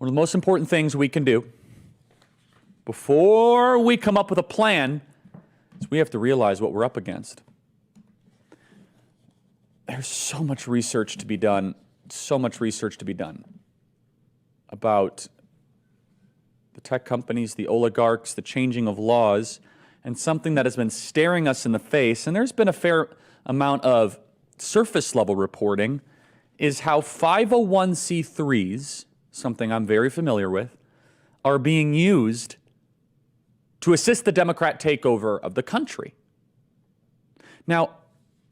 One of the most important things we can do before we come up with a plan is we have to realize what we're up against. There's so much research to be done, about the tech companies, the oligarchs, the changing of laws, and something that has been staring us in the face, and there's been a fair amount of surface level reporting, is how 501c3s, something I'm very familiar with, are being used to assist the Democrat takeover of the country. Now,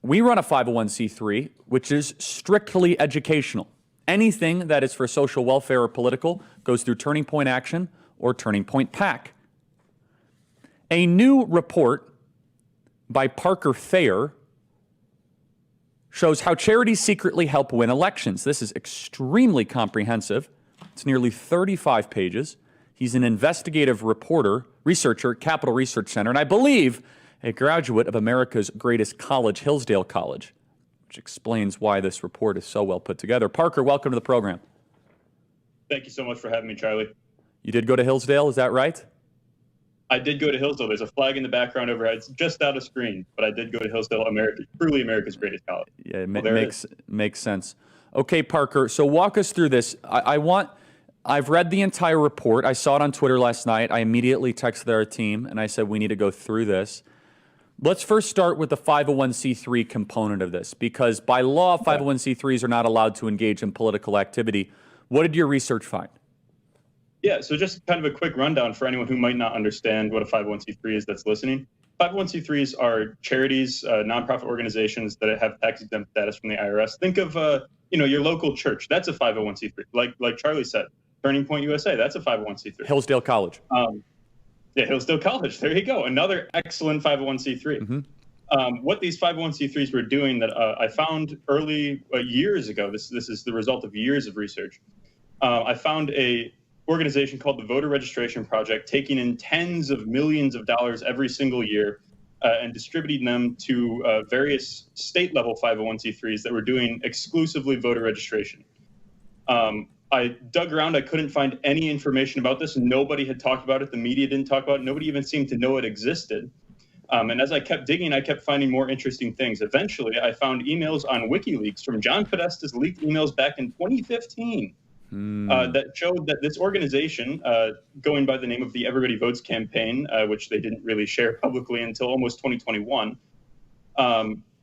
we run a 501c3, which is strictly educational. Anything that is for social welfare or political goes through Turning Point Action or Turning Point PAC. A new report by Parker Thayer shows how charities secretly help win elections. This is extremely comprehensive. It's nearly 35 pages. He's an investigative researcher at Capital Research Center, and I believe a graduate of America's greatest college, Hillsdale College, which explains why this report is so well put together. Parker, welcome to the program. Thank you so much for having me, Charlie. You did go to Hillsdale, is that right? I did go to Hillsdale. There's a flag in the background overhead. It's just out of screen, but I did go to Hillsdale, truly America's greatest college. Yeah, it makes sense. Okay, Parker, so walk us through this. I've read the entire report. I saw it on Twitter last night. I immediately texted our team, and I said, we need to go through this. Let's first start with the 501c3 component of this, because by law, 501c3s are not allowed to engage in political activity. What did your research find? Yeah, so just kind of a quick rundown for anyone who might not understand what a 501c3 is that's listening. 501c3s are charities, nonprofit organizations that have tax-exempt status from the IRS. Think of your local church. That's a 501c3. Like Charlie said, Turning Point USA, that's a 501c3. Hillsdale College. Hillsdale College. There you go. Another excellent 501c3. Mm-hmm. What these 501c3s were doing that I found early years ago, this is the result of years of research. I found a organization called the Voter Registration Project taking in tens of millions of dollars every single year and distributing them to various state-level 501c3s that were doing exclusively voter registration. I dug around. I couldn't find any information about this. Nobody had talked about it. The media didn't talk about it. Nobody even seemed to know it existed. And as I kept digging, I kept finding more interesting things. Eventually, I found emails on WikiLeaks from John Podesta's leaked emails back in 2015 that showed that this organization, going by the name of the Everybody Votes campaign, which they didn't really share publicly until almost 2021,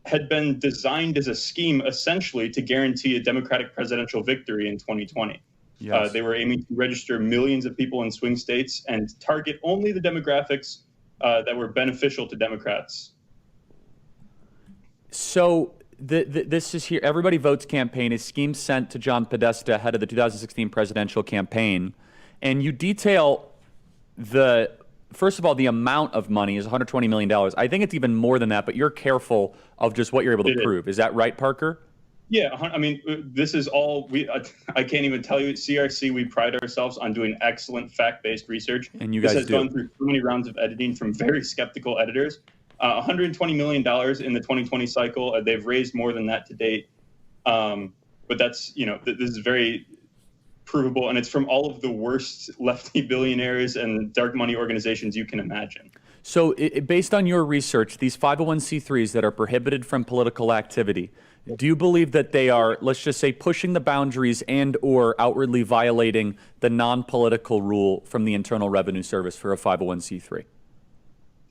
had been designed as a scheme essentially to guarantee a Democratic presidential victory in 2020. Yes. They were aiming to register millions of people in swing states and target only the demographics that were beneficial to Democrats. So this is here. Everybody Votes campaign is scheme sent to John Podesta ahead of the 2016 presidential campaign. And you detail first of all, the amount of money is $120 million. I think it's even more than that, but you're careful of just what you're able to prove. Is that right, Parker? Yeah, I mean, this is all I can't even tell you. At CRC, we pride ourselves on doing excellent fact-based research. And you guys This has gone through so many rounds of editing from very skeptical editors. $120 million in the 2020 cycle. They've raised more than that to date. But that's, this is very provable, and it's from all of the worst lefty billionaires and dark money organizations you can imagine. So based on your research, these 501c3s that are prohibited from political activity, do you believe that they are, let's just say, pushing the boundaries and or outwardly violating the non-political rule from the Internal Revenue Service for a 501c3?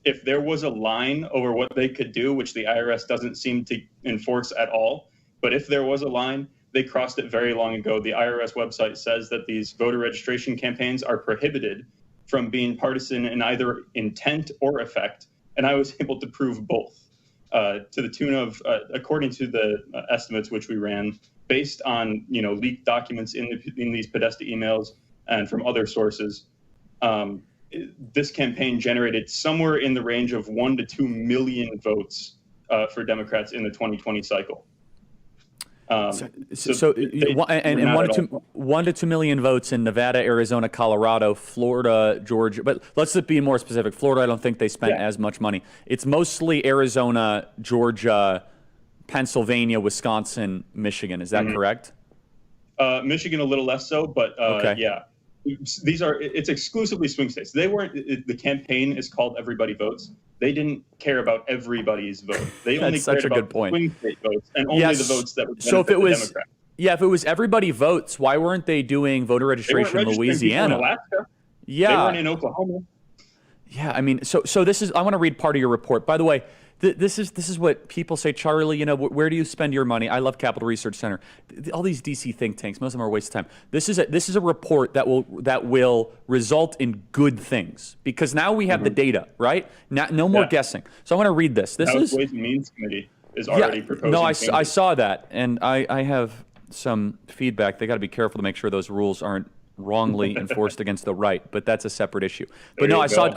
If there was a line over what they could do, which the IRS doesn't seem to enforce at all, but if there was a line, they crossed it very long ago. The IRS website says that these voter registration campaigns are prohibited from being partisan in either intent or effect, and I was able to prove both to the tune of, according to the estimates which we ran, based on leaked documents in these Podesta emails and from other sources. This campaign generated somewhere in the range of 1 to 2 million votes for Democrats in the 2020 cycle. And 1 to 2 million votes in Nevada, Arizona, Colorado, Florida, Georgia. But let's be more specific. Florida, I don't think they spent as much money. It's mostly Arizona, Georgia, Pennsylvania, Wisconsin, Michigan. Is that correct? Michigan a little less so, but okay. Yeah. It's exclusively swing states. They weren't, the campaign is called Everybody Votes. They didn't care about everybody's vote. They only That's such cared a good about point. swing state votes and only Yes. the votes that would So if benefit it the was, Democrats. yeah, if it was everybody votes, why weren't they doing voter They weren't registration in registering people in Louisiana? Alaska. Yeah. They weren't in Oklahoma. Yeah, I mean, so this is, I want to read part of your report. By the way, this is what people say, Charlie, where do you spend your money? I love Capital Research Center. All these DC think tanks, most of them are a waste of time. This is a report that will result in good things, because now we have the data, right? No more guessing. So I want to read this. This House is Ways and Means Committee is already proposing no, I changes. saw that, and I have some feedback. They got to be careful to make sure those rules aren't wrongly enforced against the right, but that's a separate issue. But no, I saw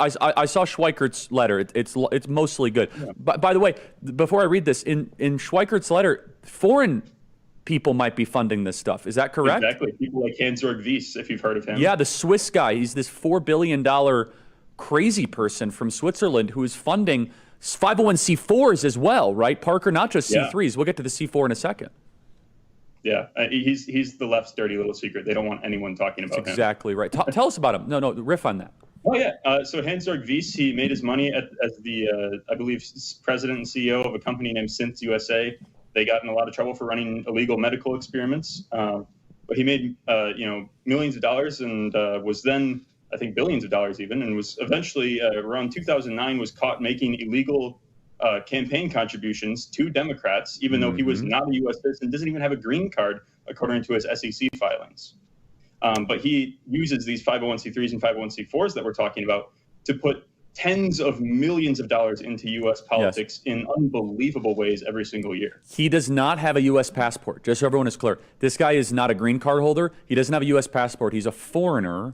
Schweikert's letter. It's mostly good. Yeah. By the way, before I read this, in Schweikert's letter, foreign people might be funding this stuff. Is that correct? Exactly. People like Hans-Jörg Wyss, if you've heard of him. Yeah, the Swiss guy. He's this $4 billion crazy person from Switzerland who is funding 501c4s as well, right, Parker? Not just C3s. We'll get to the C4 in a second. Yeah, he's the left's dirty little secret. They don't want anyone talking about him. Exactly right. Tell us about him. No, riff on that. Oh yeah. So Hans-Jörg Wyss, he made his money as the I believe president and CEO of a company named Synth USA. They got in a lot of trouble for running illegal medical experiments, but he made millions of dollars and was then, I think, billions of dollars even, and was eventually around 2009 was caught making illegal campaign contributions to Democrats, even though he was not a U.S. citizen, doesn't even have a green card, according to his SEC filings. But he uses these 501c3s and 501c4s that we're talking about to put tens of millions of dollars into U.S. politics in unbelievable ways every single year. He does not have a U.S. passport, just so everyone is clear. This guy is not a green card holder. He doesn't have a U.S. passport. He's a foreigner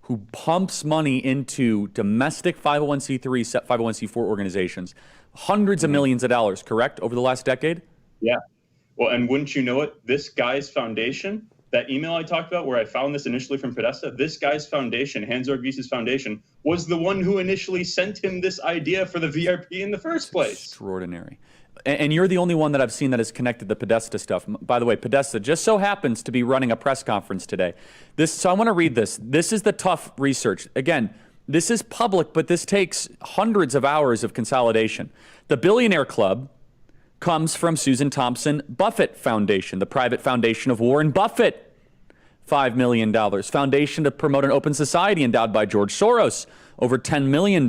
who pumps money into domestic 501c3, 501c4 organizations. Hundreds of millions of dollars, correct, over the last decade? Yeah. Well, and wouldn't you know it, this guy's foundation, that email I talked about where I found this initially from Podesta, this guy's foundation, Hans-Jörg Wyss's foundation, was the one who initially sent him this idea for the VRP in the first place. Extraordinary. And you're the only one that I've seen that has connected the Podesta stuff. By the way, Podesta just so happens to be running a press conference today. So I want to read this. This is the tough research. Again, this is public, but this takes hundreds of hours of consolidation. The Billionaire Club comes from Susan Thompson Buffett Foundation, the private foundation of Warren Buffett. $5 million. Foundation to Promote an Open Society endowed by George Soros, over $10 million.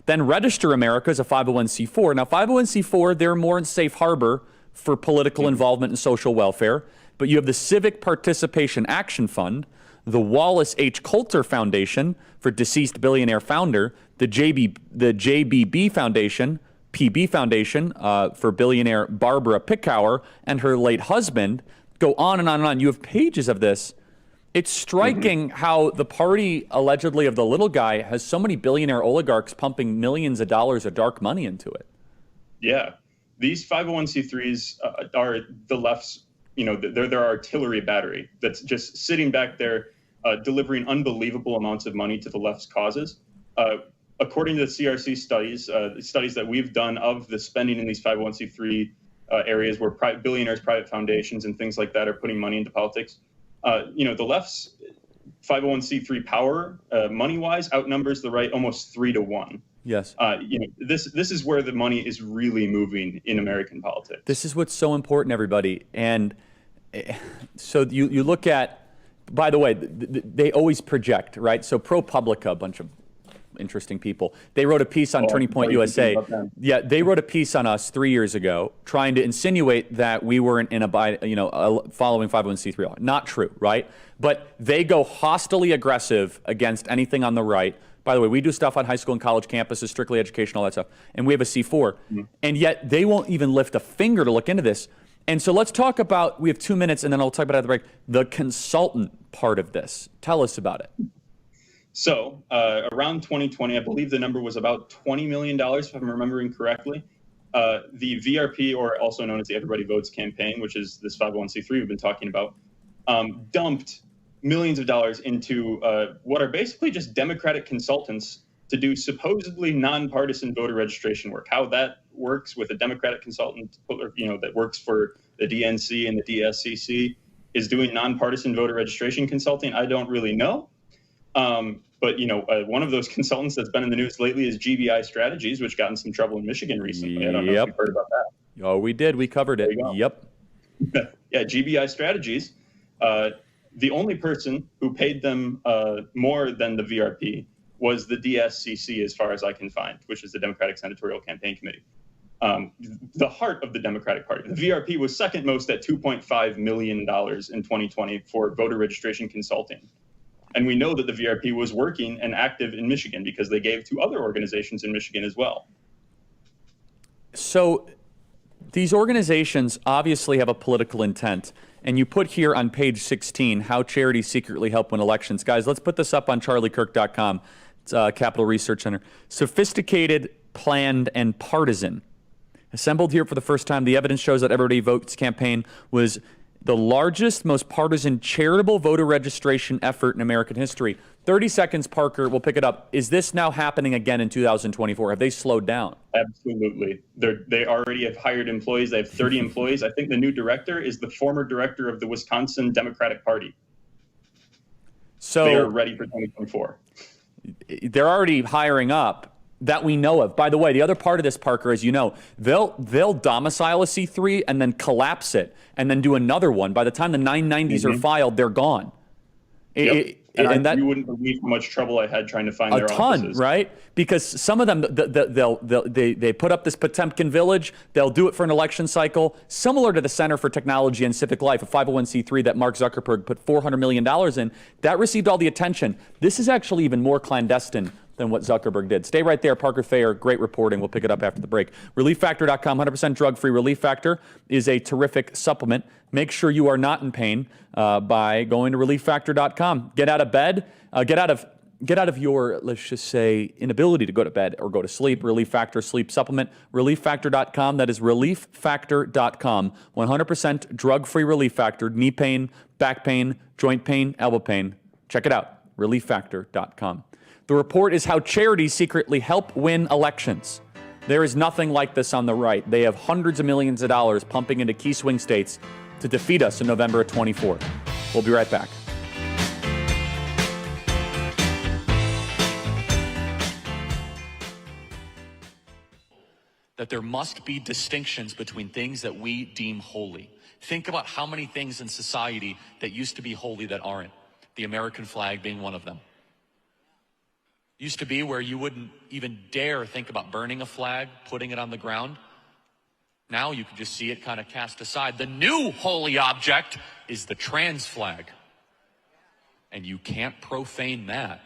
Then Register America is a 501c4. Now, 501c4, they're more in safe harbor for political involvement and social welfare. But you have the Civic Participation Action Fund, the Wallace H. Coulter Foundation for deceased billionaire founder, the JBB Foundation, PB Foundation for billionaire Barbara Pickauer and her late husband. Go on and on and on. You have pages of this. It's striking how the party, allegedly, of the little guy has so many billionaire oligarchs pumping millions of dollars of dark money into it. Yeah. These 501c3s are the left's, they're their artillery battery that's just sitting back there delivering unbelievable amounts of money to the left's causes. According to the CRC studies, studies that we've done of the spending in these 501c3 areas where billionaires, private foundations, and things like that are putting money into politics, the left's 501c3 power, money-wise, outnumbers the right almost 3-1. Yes. This is where the money is really moving in American politics. This is what's so important, everybody. And so you look at, by the way, they always project, right? So ProPublica, a bunch of interesting people, they wrote a piece on Turning Point USA. Yeah, they wrote a piece on us 3 years ago trying to insinuate that we weren't following 501c3 law. Not true, right? But they go hostily aggressive against anything on the right. By the way, we do stuff on high school and college campuses, strictly educational, all that stuff. And we have a C4. And yet they won't even lift a finger to look into this. And so let's talk about, we have 2 minutes and then I'll talk about it at the break, the consultant part of this. Tell us about it. So around 2020, I believe the number was about $20 million, if I'm remembering correctly. The VRP, or also known as the Everybody Votes campaign, which is this 501c3 we've been talking about, dumped millions of dollars into what are basically just Democratic consultants to do supposedly nonpartisan voter registration work. How that works with a Democratic consultant, that works for the DNC and the DSCC, is doing nonpartisan voter registration consulting. I don't really know. But, one of those consultants that's been in the news lately is GBI Strategies, which got in some trouble in Michigan recently. I don't know if you've heard about that. Oh, we did. We covered it. Yep. Yeah, GBI Strategies. The only person who paid them more than the VRP was the DSCC, as far as I can find, which is the Democratic Senatorial Campaign Committee. The heart of the Democratic Party. The VRP was second most at $2.5 million in 2020 for voter registration consulting. And we know that the VRP was working and active in Michigan because they gave to other organizations in Michigan as well. So these organizations obviously have a political intent. And you put here on page 16 how charities secretly help win elections. Guys, let's put this up on charliekirk.com. It's Capital Research Center. Sophisticated, planned, and partisan. Assembled here for the first time, the evidence shows that Everybody Votes campaign was the largest, most partisan charitable voter registration effort in American history. 30 seconds, Parker. We'll pick it up. Is this now happening again in 2024? Have they slowed down? Absolutely. They already have hired employees. They have 30 employees. I think the new director is the former director of the Wisconsin Democratic Party. So they are ready for 2024. They're already hiring up. That we know of. By the way, the other part of this, Parker, as you know, they'll domicile a C3 and then collapse it and then do another one. By the time the 990s are filed, they're gone. Yep. You wouldn't believe how much trouble I had trying to find their offices. Right? Because some of them, they put up this Potemkin Village. They'll do it for an election cycle, similar to the Center for Technology and Civic Life, a 501c3 that Mark Zuckerberg put $400 million in. That received all the attention. This is actually even more clandestine than what Zuckerberg did. Stay right there, Parker Thayer. Great reporting. We'll pick it up after the break. ReliefFactor.com, 100% drug-free. Relief Factor is a terrific supplement. Make sure you are not in pain by going to ReliefFactor.com. Get out of bed. Get out of your, let's just say, inability to go to bed or go to sleep. Relief Factor sleep supplement. ReliefFactor.com. That is ReliefFactor.com. 100% drug-free Relief Factor. Knee pain, back pain, joint pain, elbow pain. Check it out. ReliefFactor.com. The report is how charities secretly help win elections. There is nothing like this on the right. They have hundreds of millions of dollars pumping into key swing states to defeat us in November of 24. We'll be right back. That there must be distinctions between things that we deem holy. Think about how many things in society that used to be holy that aren't. The American flag being one of them. Used to be where you wouldn't even dare think about burning a flag, putting it on the ground. Now you can just see it kind of cast aside. The new holy object is the trans flag. And you can't profane that.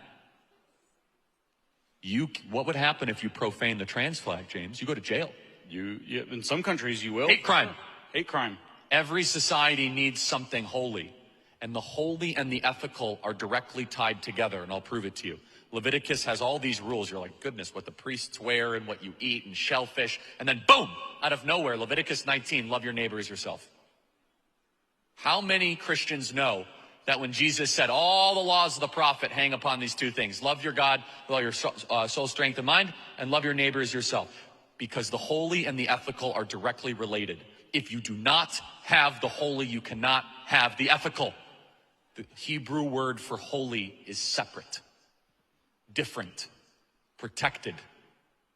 What would happen if you profane the trans flag, James? You go to jail. You in some countries you will. Hate crime. Hate crime. Every society needs something holy. And the holy and the ethical are directly tied together, and I'll prove it to you. Leviticus has all these rules. You're like, goodness, what the priests wear and what you eat and shellfish. And then boom, out of nowhere, Leviticus 19, love your neighbor as yourself. How many Christians know that when Jesus said all the laws of the prophet hang upon these two things, love your God with all your soul, strength, and mind, and love your neighbor as yourself? Because the holy and the ethical are directly related. If you do not have the holy, you cannot have the ethical. The Hebrew word for holy is separate, different, protected.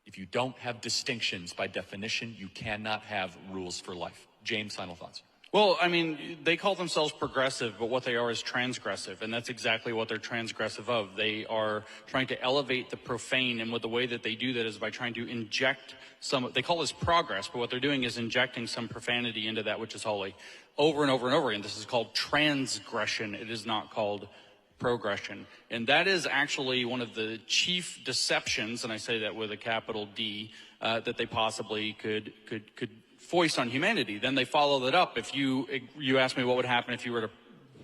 If you don't have distinctions, by definition, you cannot have rules for life. James, final thoughts. Well, I mean, they call themselves progressive, but what they are is transgressive, and that's exactly what they're transgressive of. They are trying to elevate the profane, and the way that they do that is by trying to inject they call this progress, but what they're doing is injecting some profanity into that which is holy over and over and over again. This is called transgression. It is not called progression. And that is actually one of the chief deceptions, and I say that with a capital D, that they possibly could foist on humanity. Then they follow that up. If you ask me what would happen if you were to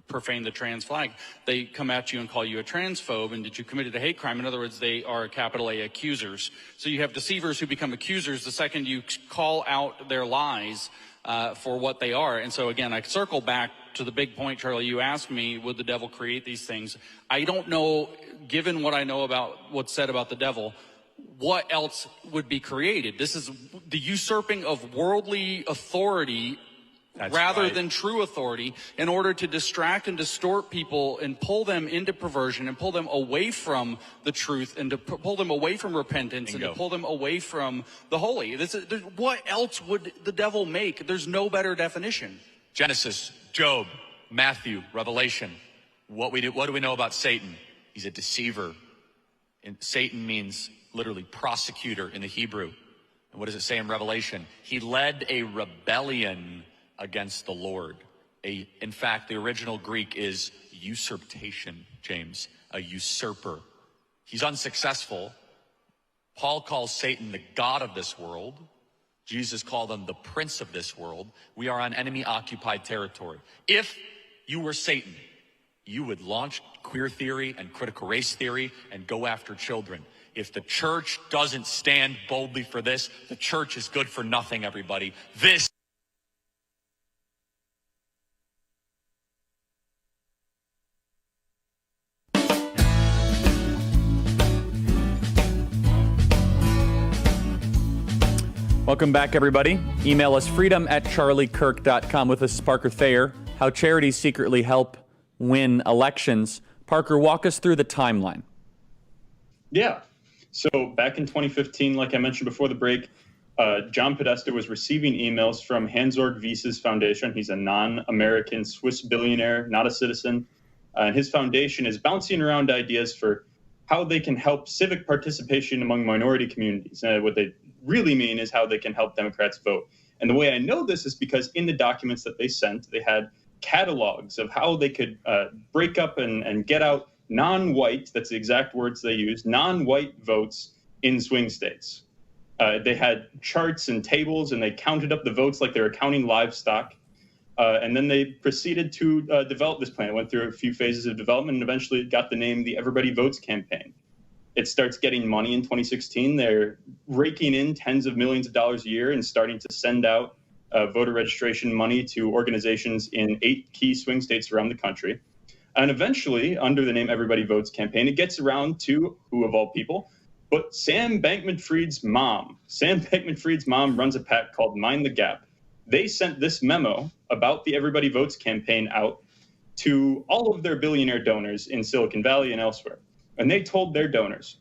profane the trans flag, they come at you and call you a transphobe, and that you committed a hate crime. In other words, they are capital A accusers. So you have deceivers who become accusers the second you call out their lies for what they are. And so again, I circle back to the big point, Charlie. You asked me, would the devil create these things? I don't know, given what I know about what's said about the devil, what else would be created? This is the usurping of worldly authority rather than true authority in order to distract and distort people and pull them into perversion and pull them away from the truth and to pull them away from repentance and to pull them away from the holy. What else would the devil make? There's no better definition. Genesis, Job, Matthew, Revelation. What do we know about Satan? He's a deceiver. And Satan means literally prosecutor in the Hebrew. And what does it say in Revelation? He led a rebellion against the Lord. In fact, the original Greek is usurpation, James, a usurper. He's unsuccessful. Paul calls Satan the god of this world. Jesus called him the prince of this world. We are on enemy-occupied territory. If you were Satan, you would launch queer theory and critical race theory and go after children. If the church doesn't stand boldly for this, the church is good for nothing, everybody. This Welcome back, everybody. Email us freedom@charliekirk.com. With us, Parker Thayer. How charities secretly help win elections. Parker, walk us through the timeline. Yeah. So back in 2015, like I mentioned before the break, John Podesta was receiving emails from Hans-Georg Wyss's foundation. He's a non-American Swiss billionaire, not a citizen. And his foundation is bouncing around ideas for how they can help civic participation among minority communities. What they really mean is how they can help Democrats vote. And the way I know this is because in the documents that they sent, they had catalogs of how they could break up and get out non-white, that's the exact words they used, non-white votes in swing states. They had charts and tables, and they counted up the votes like they were counting livestock. And then they proceeded to develop this plan. It went through a few phases of development and eventually it got the name the Everybody Votes campaign. It starts getting money in 2016. They're raking in tens of millions of dollars a year and starting to send out voter registration money to organizations in 8 key swing states around the country. And eventually, under the name Everybody Votes campaign, it gets around to, who of all people, but Sam Bankman-Fried's mom. Sam Bankman-Fried's mom runs a PAC called Mind the Gap. They sent this memo about the Everybody Votes campaign out to all of their billionaire donors in Silicon Valley and elsewhere. And they told their donors,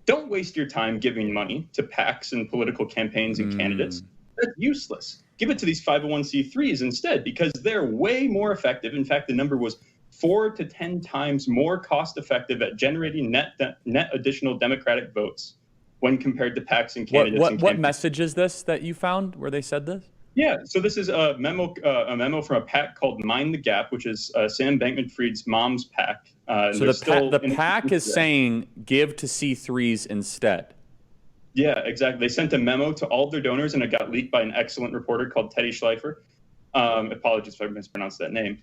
don't waste your time giving money to PACs and political campaigns and candidates. That's useless. Give it to these 501c3s instead, because they're way more effective. In fact, the number was 4 to 10 times more cost effective at generating net additional Democratic votes when compared to PACs and candidates. What message is this that you found where they said this? Yeah, so this is a memo from a PAC called Mind the Gap, which is Sam Bankman-Fried's mom's PAC. So the PAC is saying give to C3s instead. Yeah, exactly. They sent a memo to all of their donors, and it got leaked by an excellent reporter called Teddy Schleifer. Apologies if I mispronounced that name.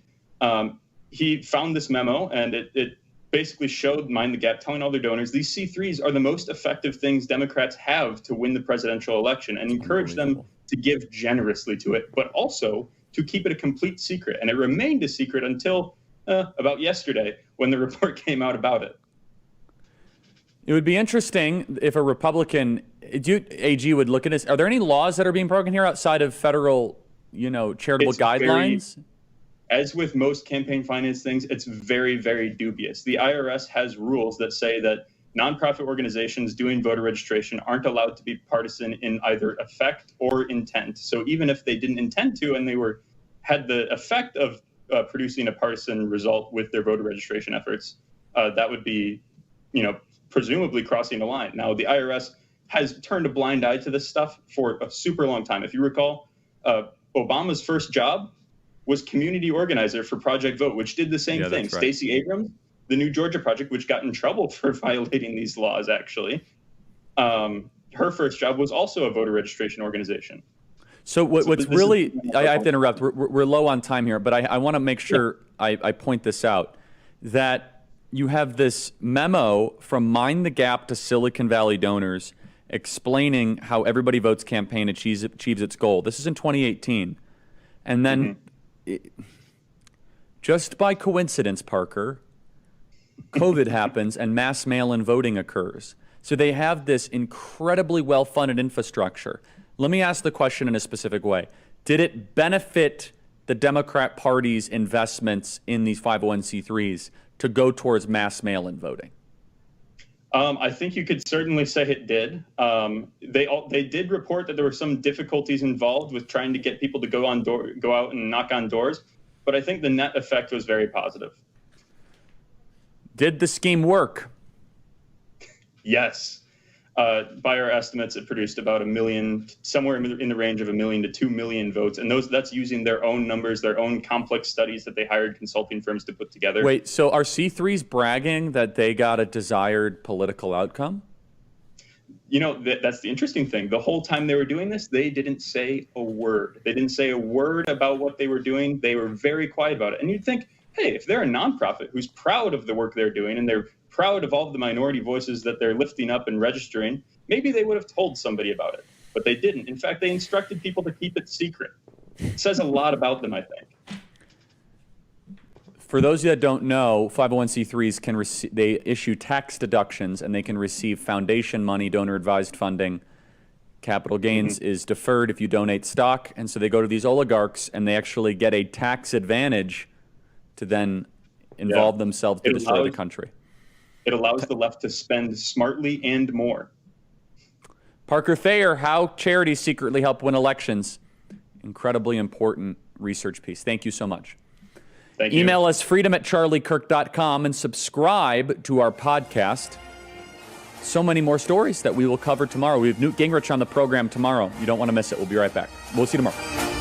He found this memo, and it basically showed Mind the Gap telling all their donors these C3s are the most effective things Democrats have to win the presidential election, and encourage them to give generously to it, but also to keep it a complete secret. And it remained a secret until about yesterday when the report came out about it. It would be interesting if a Republican AG would look at this. Are there any laws that are being broken here outside of federal, charitable guidelines? As with most campaign finance things, it's very, very dubious. The IRS has rules that say that nonprofit organizations doing voter registration aren't allowed to be partisan in either effect or intent. So even if they didn't intend to and they had the effect of producing a partisan result with their voter registration efforts, that would be, presumably crossing a line. Now, the IRS has turned a blind eye to this stuff for a super long time. If you recall, Obama's first job was community organizer for Project Vote, which did the same thing. Right. Stacey Abrams, the New Georgia Project, which got in trouble for violating these laws, actually. Her first job was also a voter registration organization. So what's really, I have to interrupt, we're low on time here, but I want to make sure I point this out, that you have this memo from Mind the Gap to Silicon Valley donors explaining how Everybody Votes campaign achieves its goal. This is in 2018. And then, just by coincidence, Parker, COVID happens and mass mail-in voting occurs. So they have this incredibly well-funded infrastructure. Let me ask the question in a specific way. Did it benefit the Democrat Party's investments in these 501c3s to go towards mass mail-in voting? I think you could certainly say it did. They did report that there were some difficulties involved with trying to get people to go out and knock on doors, but I think the net effect was very positive. Did the scheme work? Yes. By our estimates, it produced about 1 million, somewhere in the range of 1 million to 2 million votes. And that's using their own numbers, their own complex studies that they hired consulting firms to put together. Wait, so are C3s bragging that they got a desired political outcome? You know, that's the interesting thing. The whole time they were doing this, they didn't say a word. They didn't say a word about what they were doing. They were very quiet about it. And you'd think, hey, if they're a nonprofit who's proud of the work they're doing and they're proud of all of the minority voices that they're lifting up and registering, maybe they would have told somebody about it. But they didn't. In fact, they instructed people to keep it secret. It says a lot about them, I think. For those that don't know, 501c3s they issue tax deductions and they can receive foundation money, donor-advised funding. Capital gains is deferred if you donate stock, and so they go to these oligarchs and they actually get a tax advantage to then involve themselves to destroy the country. It allows the left to spend smartly and more. Parker Thayer, how charities secretly help win elections. Incredibly important research piece. Thank you so much. Thank you. Email us freedom@charliekirk.com and subscribe to our podcast. So many more stories that we will cover tomorrow. We have Newt Gingrich on the program tomorrow. You don't want to miss it. We'll be right back. We'll see you tomorrow.